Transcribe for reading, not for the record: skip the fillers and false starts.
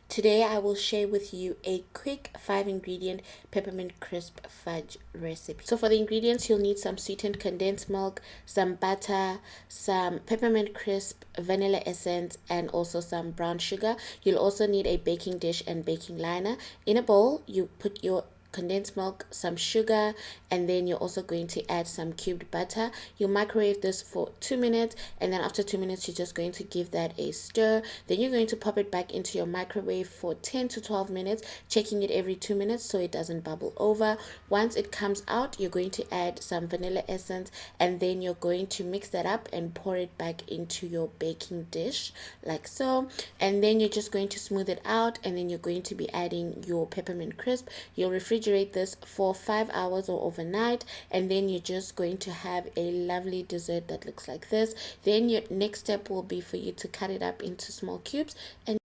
Today I will share with you a quick 5 ingredient peppermint crisp fudge recipe. So for the ingredients, you'll need some sweetened condensed milk, some butter, some peppermint crisp, vanilla essence, and also some brown sugar. You'll also need a baking dish and baking liner. In a bowl, you put your condensed milk, some sugar, and then you're also going to add some cubed butter. You microwave this for 2 minutes, and then after 2 minutes you're just going to give that a stir. Then you're going to pop it back into your microwave for 10 to 12 minutes, checking it every 2 minutes so it doesn't bubble over. Once it comes out, you're going to add some vanilla essence, and then you're going to mix that up and pour it back into your baking dish like so. And then you're just going to smooth it out, and then you're going to be adding your peppermint crisp. You'll refrigerate this for 5 hours or overnight, and then you're just going to have a lovely dessert that looks like this. Then your next step will be for you to cut it up into small cubes and